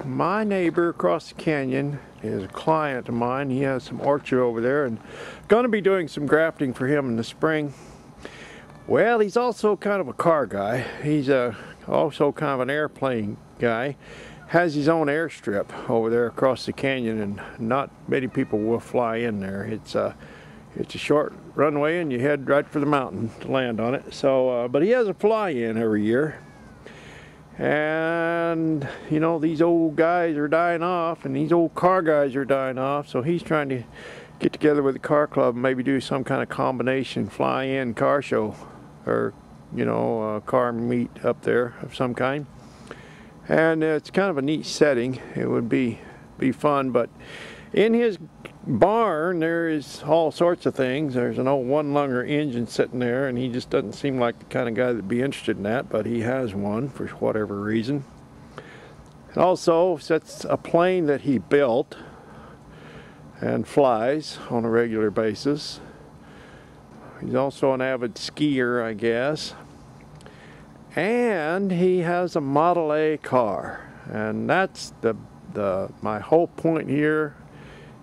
My neighbor across the canyon is a client of mine. He has some orchard over there and going to be doing some grafting for him in the spring. Well, he's also kind of a car guy. He's also kind of an airplane guy. Has his own airstrip over there across the canyon, and not many people will fly in there. It's a short runway and you head right for the mountain to land on it. So, but he has a fly-in every year. And you know, these old guys are dying off and these old car guys are dying off, so he's trying to get together with the car club and maybe do some kind of combination fly-in car show, or you know, car meet up there of some kind. And it's kind of a neat setting. It would be fun. But in his barn there is all sorts of things. There's an old one-lunger engine sitting there, and he just doesn't seem like the kind of guy that'd be interested in that, but he has one for whatever reason. And also, that's a plane that he built and flies on a regular basis. He's also an avid skier, I guess. And he has a Model A car, and that's my whole point here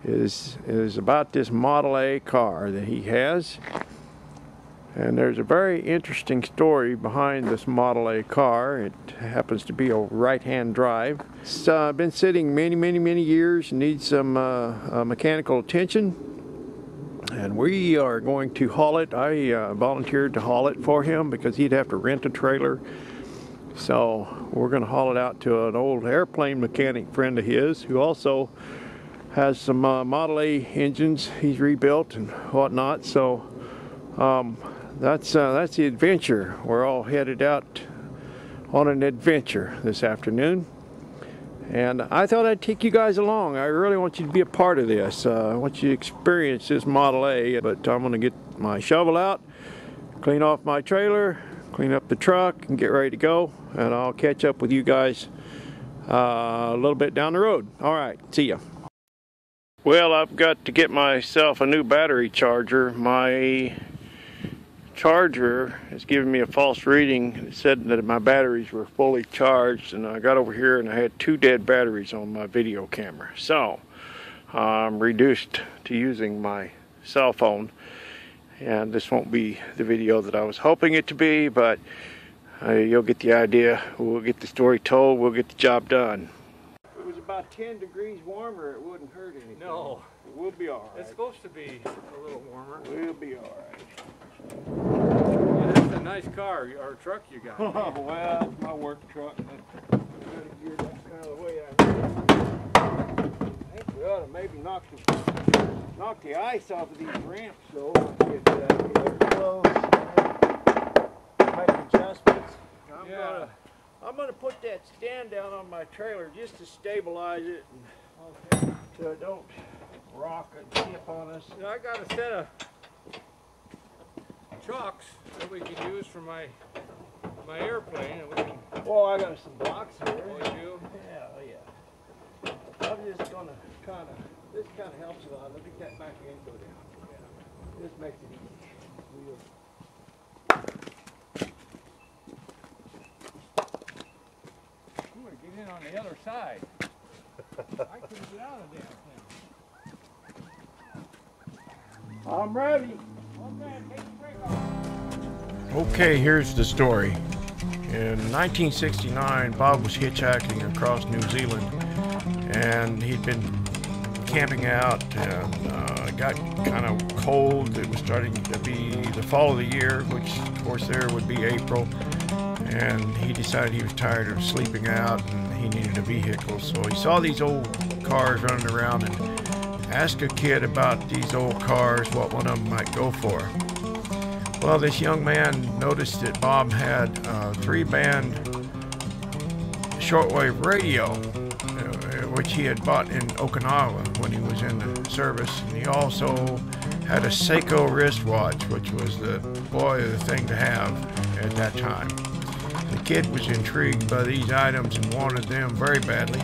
is about this Model A car that he has. And there's a very interesting story behind this Model A car. It happens to be a right-hand drive. It's been sitting many years, needs some mechanical attention, and we are going to haul it. I volunteered to haul it for him because he'd have to rent a trailer. So we're going to haul it out to an old airplane mechanic friend of his who also has some Model A engines he's rebuilt and whatnot. So that's the adventure. We're all headed out on an adventure this afternoon, and I thought I'd take you guys along. I really want you to be a part of this. I want you to experience this Model A. But I'm going to get my shovel out, clean off my trailer, clean up the truck, and get ready to go. And I'll catch up with you guys a little bit down the road. All right, see ya. Well, I've got to get myself a new battery charger. My charger is giving me a false reading. It said that my batteries were fully charged, and I got over here and I had 2 dead batteries on my video camera. So I'm reduced to using my cell phone, and this won't be the video that I was hoping it to be, but you'll get the idea. We'll get the story told, we'll get the job done. If it was about 10 degrees warmer, it wouldn't hurt anything. No. We'll be all right. It's supposed to be a little warmer. We'll be all right. Yeah, that's a nice car or truck you got. Oh, well, it's my work truck. I gotta gear that kind of the way I think we ought to maybe knock the ice off of these ramps, so get close, make adjustments. I'm gonna put that stand down on my trailer just to stabilize it, and so it don't rock and tip on us. You know, I got a set of chocks that we can use for my airplane. And we can... Well, I got some blocks here. Oh, you do? Yeah. I'm just gonna this kind of helps a lot. Let me get back in and go down. Yeah. This makes it easy. I'm gonna get in on the other side. I couldn't get out of the damn thing. I'm ready. Okay, take the brake off. Okay, here's the story. In 1969, Bob was hitchhiking across New Zealand, and he'd been camping out, and it got kind of cold. It was starting to be the fall of the year, which of course there would be April, and he decided he was tired of sleeping out and he needed a vehicle. So he saw these old cars running around and asked a kid about these old cars, what one of them might go for. Well, this young man noticed that Bob had a 3-band shortwave radio, which he had bought in Okinawa when he was in the service. And he also had a Seiko wristwatch, which was the thing to have at that time. The kid was intrigued by these items and wanted them very badly,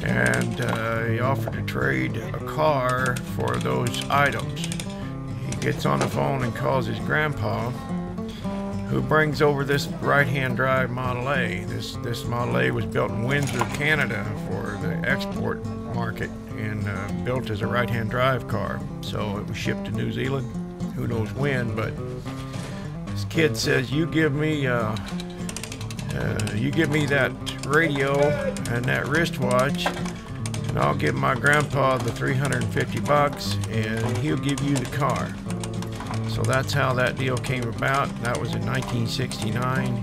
and he offered to trade a car for those items. He gets on the phone and calls his grandpa, who brings over this right-hand drive Model A. This Model A was built in Windsor, Canada for the export market, and built as a right-hand drive car. So it was shipped to New Zealand, who knows when, but this kid says, you give me that radio and that wristwatch, and I'll give my grandpa the $350 and he'll give you the car. So that's how that deal came about. That was in 1969.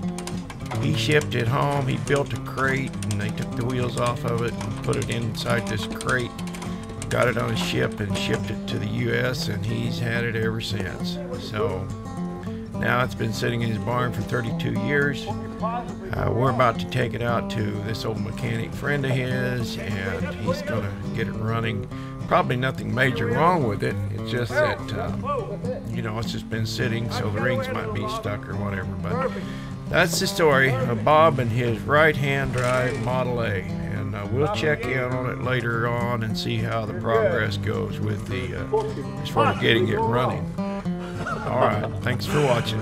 He shipped it home. He built a crate, and they took the wheels off of it and put it inside this crate, got it on a ship and shipped it to the US, and he's had it ever since. So now it's been sitting in his barn for 32 years. We're about to take it out to this old mechanic friend of his, and he's gonna get it running. Probably nothing major wrong with it. It's just that, you know, it's just been sitting, so the rings might be stuck or whatever. But that's the story of Bob and his right-hand drive Model A. And we'll check in on it later on and see how the progress goes with the, as far as getting it running. All right, thanks for watching.